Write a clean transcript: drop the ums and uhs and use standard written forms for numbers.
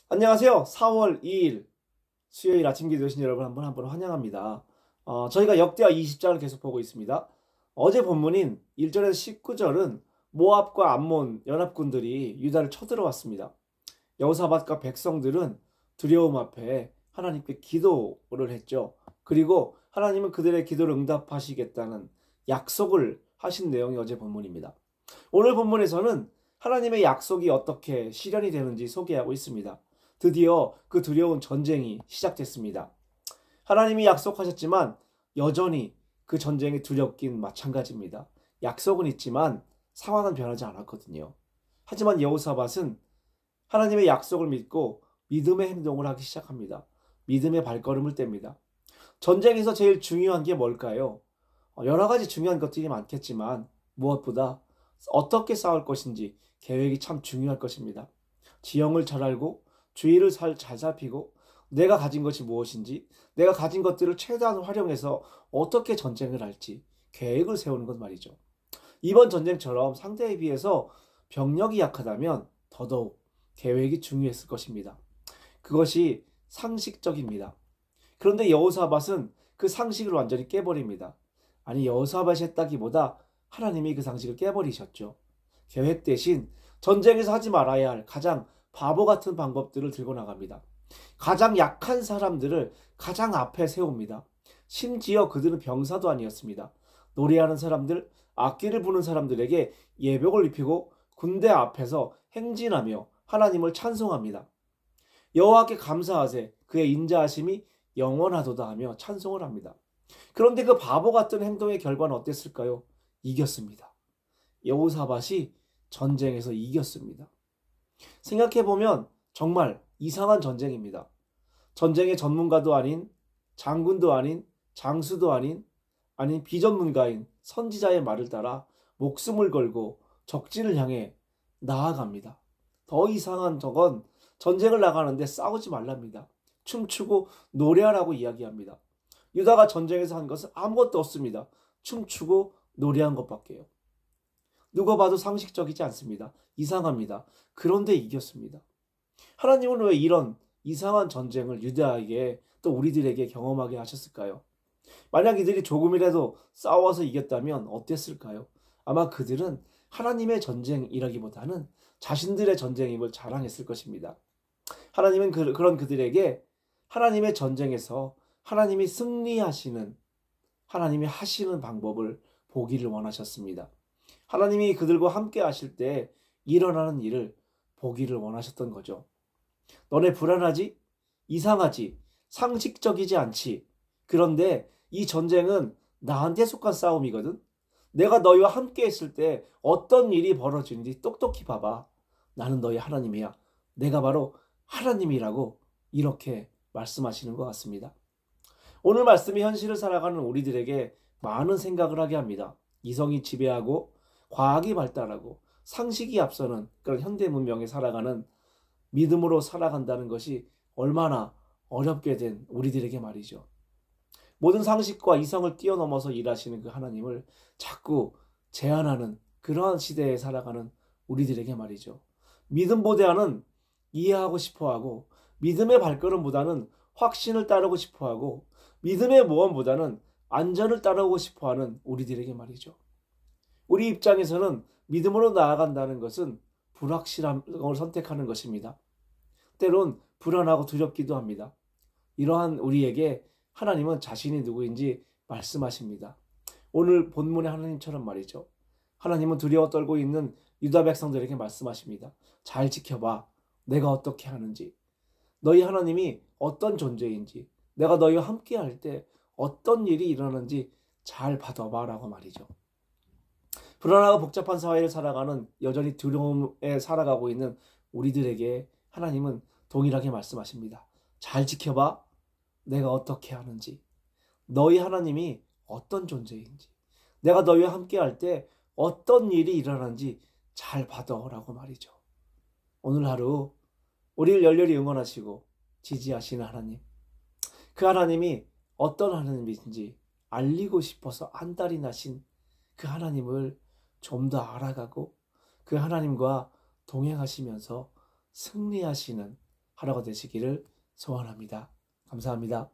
안녕하세요. 4월 2일 수요일 아침 기도 되신 여러분 한번 환영합니다. 저희가 역대하 20장을 계속 보고 있습니다. 어제 본문인 1절에서 19절은 모압과 암몬 연합군들이 유다를 쳐들어왔습니다. 여호사밧과 백성들은 두려움 앞에 하나님께 기도를 했죠. 그리고 하나님은 그들의 기도를 응답하시겠다는 약속을 하신 내용이 어제 본문입니다. 오늘 본문에서는 하나님의 약속이 어떻게 실현이 되는지 소개하고 있습니다. 드디어 그 두려운 전쟁이 시작됐습니다. 하나님이 약속하셨지만 여전히 그 전쟁이 두렵긴 마찬가지입니다. 약속은 있지만 상황은 변하지 않았거든요. 하지만 여호사밧은 하나님의 약속을 믿고 믿음의 행동을 하기 시작합니다. 믿음의 발걸음을 뗍니다. 전쟁에서 제일 중요한 게 뭘까요? 여러 가지 중요한 것들이 많겠지만 무엇보다 어떻게 싸울 것인지 계획이 참 중요할 것입니다. 지형을 잘 알고 주의를 잘 살피고 내가 가진 것이 무엇인지, 내가 가진 것들을 최대한 활용해서 어떻게 전쟁을 할지 계획을 세우는 것 말이죠. 이번 전쟁처럼 상대에 비해서 병력이 약하다면 더더욱 계획이 중요했을 것입니다. 그것이 상식적입니다. 그런데 여호사밧은 그 상식을 완전히 깨버립니다. 아니, 여호사밧이 했다기보다 하나님이 그 상식을 깨버리셨죠. 계획 대신 전쟁에서 하지 말아야 할 가장 바보 같은 방법들을 들고 나갑니다. 가장 약한 사람들을 가장 앞에 세웁니다. 심지어 그들은 병사도 아니었습니다. 노래하는 사람들, 악기를 부는 사람들에게 예복을 입히고 군대 앞에서 행진하며 하나님을 찬송합니다. 여호와께 감사하세, 그의 인자하심이 영원하도다 하며 찬송을 합니다. 그런데 그 바보 같은 행동의 결과는 어땠을까요? 이겼습니다. 여호사밧이 전쟁에서 이겼습니다. 생각해보면 정말 이상한 전쟁입니다. 전쟁의 전문가도 아닌, 장군도 아닌, 장수도 아닌 비전문가인 선지자의 말을 따라 목숨을 걸고 적진을 향해 나아갑니다. 더 이상한 적은 전쟁을 나가는데 싸우지 말랍니다. 춤추고 노래하라고 이야기합니다. 유다가 전쟁에서 한 것은 아무것도 없습니다. 춤추고 노래한 것밖에요. 누가 봐도 상식적이지 않습니다. 이상합니다. 그런데 이겼습니다. 하나님은 왜 이런 이상한 전쟁을 유다에게 또 우리들에게 경험하게 하셨을까요? 만약 이들이 조금이라도 싸워서 이겼다면 어땠을까요? 아마 그들은 하나님의 전쟁이라기보다는 자신들의 전쟁임을 자랑했을 것입니다. 하나님은 그런 그들에게 하나님의 전쟁에서 하나님이 승리하시는, 하나님이 하시는 방법을 보기를 원하셨습니다. 하나님이 그들과 함께 하실 때 일어나는 일을 보기를 원하셨던 거죠. 너네 불안하지? 이상하지? 상식적이지 않지? 그런데 이 전쟁은 나한테 속한 싸움이거든? 내가 너희와 함께 했을 때 어떤 일이 벌어지는지 똑똑히 봐봐. 나는 너희 하나님이야. 내가 바로 하나님이라고 이렇게 말씀하시는 것 같습니다. 오늘 말씀이 현실을 살아가는 우리들에게 많은 생각을 하게 합니다. 이성이 지배하고 과학이 발달하고 상식이 앞서는 그런 현대 문명에 살아가는, 믿음으로 살아간다는 것이 얼마나 어렵게 된 우리들에게 말이죠. 모든 상식과 이성을 뛰어넘어서 일하시는 그 하나님을 자꾸 제한하는 그러한 시대에 살아가는 우리들에게 말이죠. 믿음보다는 이해하고 싶어하고, 믿음의 발걸음보다는 확신을 따르고 싶어하고, 믿음의 모험보다는 안전을 따르고 싶어하는 우리들에게 말이죠. 우리 입장에서는 믿음으로 나아간다는 것은 불확실함을 선택하는 것입니다. 때론 불안하고 두렵기도 합니다. 이러한 우리에게 하나님은 자신이 누구인지 말씀하십니다. 오늘 본문의 하나님처럼 말이죠. 하나님은 두려워 떨고 있는 유다 백성들에게 말씀하십니다. 잘 지켜봐. 내가 어떻게 하는지. 너희 하나님이 어떤 존재인지. 내가 너희와 함께 할 때 어떤 일이 일어나는지 잘 봐둬봐라고 말이죠. 불안하고 복잡한 사회를 살아가는, 여전히 두려움에 살아가고 있는 우리들에게 하나님은 동일하게 말씀하십니다. 잘 지켜봐. 내가 어떻게 하는지. 너희 하나님이 어떤 존재인지. 내가 너희와 함께 할 때 어떤 일이 일어나는지 잘 봐둬라고 말이죠. 오늘 하루 우리를 열렬히 응원하시고 지지하시는 하나님. 그 하나님이 어떤 하나님인지 알리고 싶어서 안달이 나신 그 하나님을 좀 더 알아가고 그 하나님과 동행하시면서 승리하시는 하루가 되시기를 소원합니다. 감사합니다.